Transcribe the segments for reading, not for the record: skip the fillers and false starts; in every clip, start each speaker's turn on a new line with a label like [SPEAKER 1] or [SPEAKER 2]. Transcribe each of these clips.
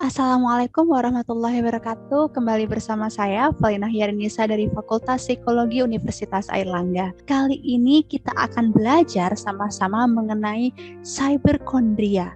[SPEAKER 1] Assalamualaikum warahmatullahi wabarakatuh. Kembali bersama saya, Valinah Yarinisa dari Fakultas Psikologi Universitas Airlangga. Kali ini kita akan belajar sama-sama mengenai cyberkondria.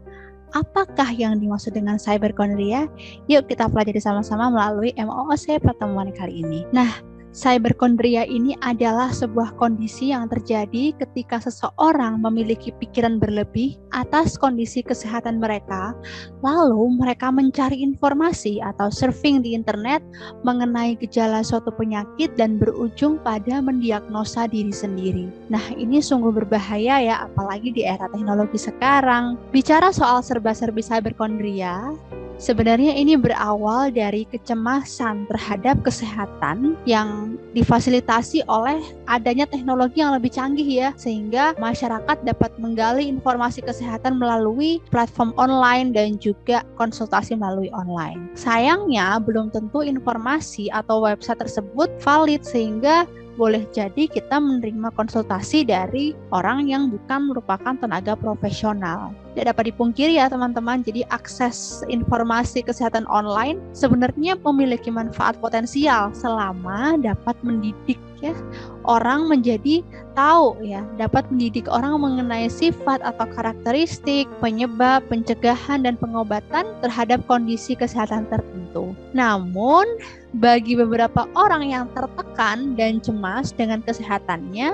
[SPEAKER 1] Apakah yang dimaksud dengan cyberkondria? Yuk kita pelajari sama-sama melalui MOOC pertemuan kali ini. Nah, cyberkondria ini adalah sebuah kondisi yang terjadi ketika seseorang memiliki pikiran berlebih atas kondisi kesehatan mereka, lalu mereka mencari informasi atau surfing di internet mengenai gejala suatu penyakit dan berujung pada mendiagnosa diri sendiri. Nah, ini sungguh berbahaya ya, apalagi di era teknologi sekarang. Bicara soal serba-serbi cyberkondria, sebenarnya ini berawal dari kecemasan terhadap kesehatan yang difasilitasi oleh adanya teknologi yang lebih canggih ya, sehingga masyarakat dapat menggali informasi kesehatan melalui platform online dan juga konsultasi melalui online. Sayangnya, belum tentu informasi atau website tersebut valid, sehingga boleh jadi kita menerima konsultasi dari orang yang bukan merupakan tenaga profesional. Tidak dapat dipungkiri ya teman-teman, jadi akses informasi kesehatan online sebenarnya memiliki manfaat potensial selama dapat mendidik ya orang menjadi tahu ya, dapat mendidik orang mengenai sifat atau karakteristik, penyebab, pencegahan, dan pengobatan terhadap kondisi kesehatan tertentu. Namun, bagi beberapa orang yang tertekan dan cemas dengan kesehatannya,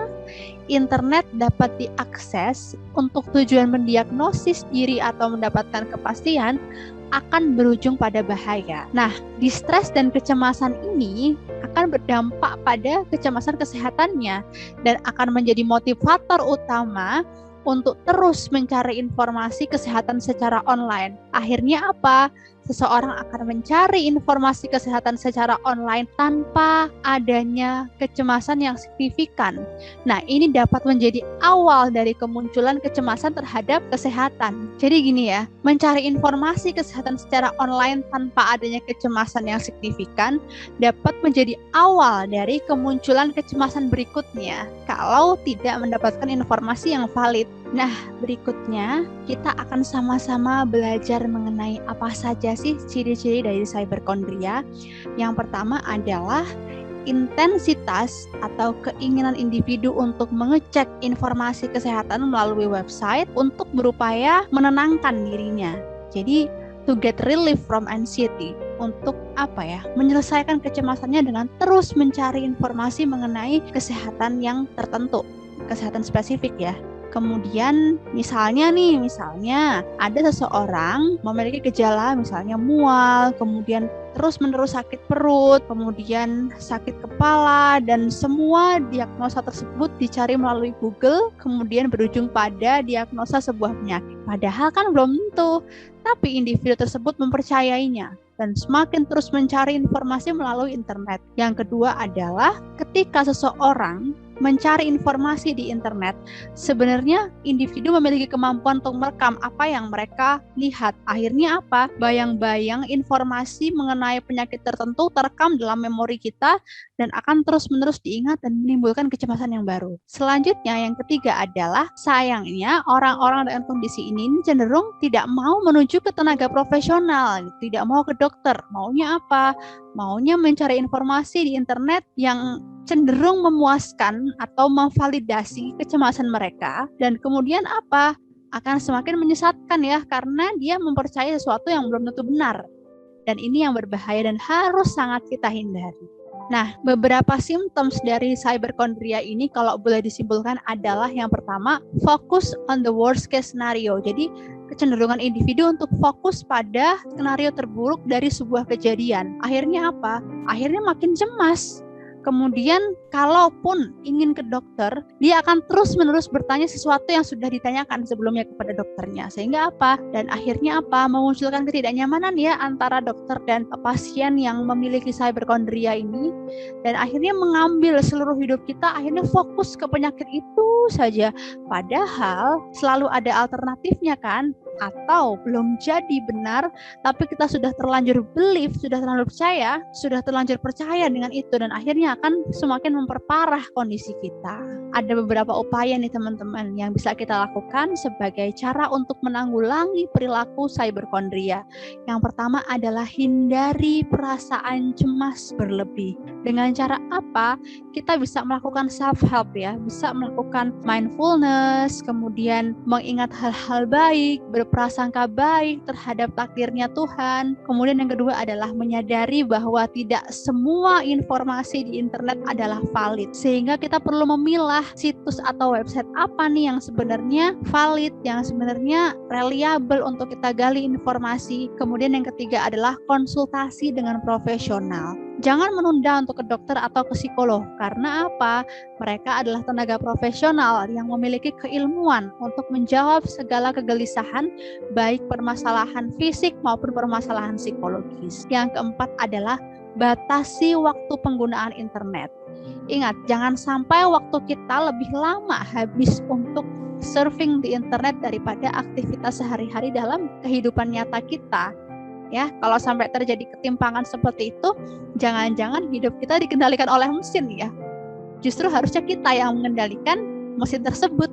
[SPEAKER 1] internet dapat diakses untuk tujuan mendiagnosis diri atau mendapatkan kepastian akan berujung pada bahaya. Nah, distres dan kecemasan ini akan berdampak pada kecemasan kesehatannya dan akan menjadi motivator utama untuk terus mencari informasi kesehatan secara online. Akhirnya apa? Seseorang akan mencari informasi kesehatan secara online tanpa adanya kecemasan yang signifikan. Nah, ini dapat menjadi awal dari kemunculan kecemasan terhadap kesehatan. Jadi gini ya, mencari informasi kesehatan secara online tanpa adanya kecemasan yang signifikan dapat menjadi awal dari kemunculan kecemasan berikutnya kalau tidak mendapatkan informasi yang valid. Nah, berikutnya kita akan sama-sama belajar mengenai apa saja sih ciri-ciri dari cyberkondria. Yang pertama adalah intensitas atau keinginan individu untuk mengecek informasi kesehatan melalui website untuk berupaya menenangkan dirinya. Jadi, to get relief from anxiety, untuk menyelesaikan kecemasannya dengan terus mencari informasi mengenai kesehatan yang tertentu, kesehatan spesifik ya. Kemudian misalnya ada seseorang memiliki gejala misalnya mual, kemudian terus-menerus sakit perut, kemudian sakit kepala, dan semua diagnosa tersebut dicari melalui Google, kemudian berujung pada diagnosa sebuah penyakit. Padahal kan belum tentu, tapi individu tersebut mempercayainya dan semakin terus mencari informasi melalui internet. Yang kedua adalah ketika seseorang mencari informasi di internet, sebenarnya individu memiliki kemampuan untuk merekam apa yang mereka lihat. Akhirnya apa? Bayang-bayang informasi mengenai penyakit tertentu terekam dalam memori kita dan akan terus-menerus diingat dan menimbulkan kecemasan yang baru. Selanjutnya, yang ketiga adalah sayangnya orang-orang dengan kondisi ini cenderung tidak mau menuju ke tenaga profesional, tidak mau ke dokter. Maunya apa? Maunya mencari informasi di internet yang cenderung memuaskan atau memvalidasi kecemasan mereka, dan kemudian apa? Akan semakin menyesatkan ya, karena dia mempercayai sesuatu yang belum tentu benar. Dan ini yang berbahaya dan harus sangat kita hindari. Nah, beberapa symptoms dari cyberkondria ini kalau boleh disimpulkan adalah yang pertama, fokus on the worst case scenario. Jadi, kecenderungan individu untuk fokus pada skenario terburuk dari sebuah kejadian. Akhirnya apa? Akhirnya makin cemas. Kemudian kalaupun ingin ke dokter, dia akan terus-menerus bertanya sesuatu yang sudah ditanyakan sebelumnya kepada dokternya. Sehingga apa? Dan akhirnya apa? Memunculkan ketidaknyamanan ya antara dokter dan pasien yang memiliki cyberkondria ini. Dan akhirnya mengambil seluruh hidup kita, akhirnya fokus ke penyakit itu saja. Padahal selalu ada alternatifnya kan? atau belum jadi benar, tapi kita sudah terlanjur believe, sudah terlanjur percaya dengan itu, dan akhirnya akan semakin memperparah kondisi kita. Ada beberapa upaya nih teman-teman yang bisa kita lakukan sebagai cara untuk menanggulangi perilaku cyberkondria. Yang pertama adalah hindari perasaan cemas berlebih. Dengan cara apa? Kita bisa melakukan self-help ya, bisa melakukan mindfulness, kemudian mengingat hal-hal baik, berprasangka baik terhadap takdirnya Tuhan. Kemudian yang kedua adalah menyadari bahwa tidak semua informasi di internet adalah valid, sehingga kita perlu memilah situs atau website apa nih yang sebenarnya valid, yang sebenarnya reliable untuk kita gali informasi. Kemudian yang ketiga adalah konsultasi dengan profesional. Jangan menunda untuk ke dokter atau ke psikolog, karena apa? Mereka adalah tenaga profesional yang memiliki keilmuan untuk menjawab segala kegelisahan, baik permasalahan fisik maupun permasalahan psikologis. Yang keempat adalah batasi waktu penggunaan internet. Ingat, jangan sampai waktu kita lebih lama habis untuk surfing di internet daripada aktivitas sehari-hari dalam kehidupan nyata kita. Ya, kalau sampai terjadi ketimpangan seperti itu, jangan-jangan hidup kita dikendalikan oleh mesin ya. Justru harusnya kita yang mengendalikan mesin tersebut.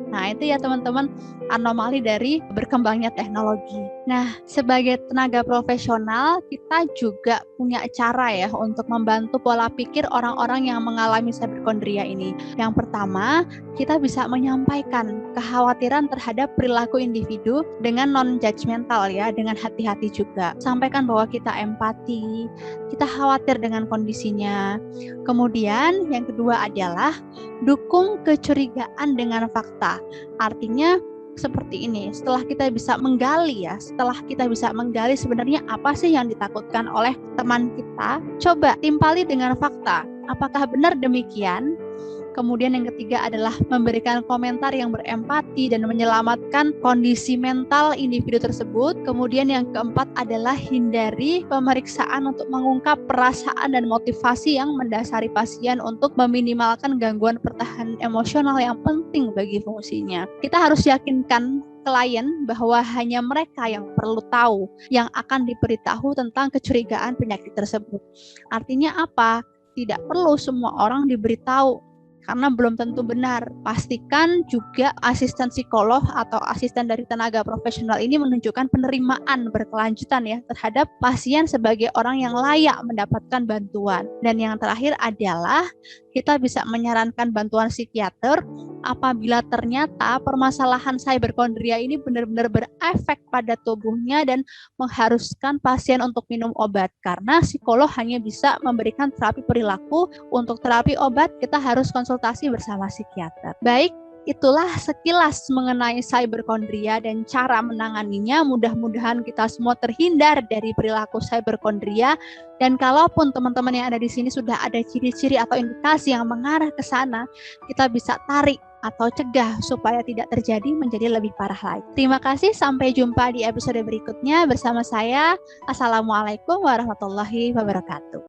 [SPEAKER 1] Nah, itu ya teman-teman, anomali dari berkembangnya teknologi. Nah, sebagai tenaga profesional, kita juga punya cara ya untuk membantu pola pikir orang-orang yang mengalami cyberkondria ini. Yang pertama, kita bisa menyampaikan kekhawatiran terhadap perilaku individu dengan non-judgmental ya, dengan hati-hati juga. Sampaikan bahwa kita empati, kita khawatir dengan kondisinya. Kemudian yang kedua adalah dukung kecurigaan dengan fakta. Artinya seperti ini, setelah kita bisa menggali sebenarnya apa sih yang ditakutkan oleh teman kita, coba timpali dengan fakta. Apakah benar demikian? Kemudian yang ketiga adalah memberikan komentar yang berempati dan menyelamatkan kondisi mental individu tersebut. Kemudian yang keempat adalah hindari pemeriksaan untuk mengungkap perasaan dan motivasi yang mendasari pasien untuk meminimalkan gangguan pertahanan emosional yang penting bagi fungsinya. Kita harus yakinkan klien bahwa hanya mereka yang perlu tahu, yang akan diberitahu tentang kecurigaan penyakit tersebut. Artinya apa? Tidak perlu semua orang diberitahu, karena belum tentu benar. Pastikan juga asisten psikolog atau asisten dari tenaga profesional ini menunjukkan penerimaan berkelanjutan ya terhadap pasien sebagai orang yang layak mendapatkan bantuan. Dan yang terakhir adalah kita bisa menyarankan bantuan psikiater apabila ternyata permasalahan cyberkondria ini benar-benar berefek pada tubuhnya dan mengharuskan pasien untuk minum obat, karena psikolog hanya bisa memberikan terapi perilaku. Untuk terapi obat kita harus konsultasi bersama psikiater. Baik, itulah sekilas mengenai cyberkondria dan cara menanganinya. Mudah-mudahan kita semua terhindar dari perilaku cyberkondria. Dan kalaupun teman-teman yang ada di sini sudah ada ciri-ciri atau indikasi yang mengarah ke sana, kita bisa tarik atau cegah supaya tidak terjadi menjadi lebih parah lagi. Terima kasih, sampai jumpa di episode berikutnya bersama saya. Assalamualaikum warahmatullahi wabarakatuh.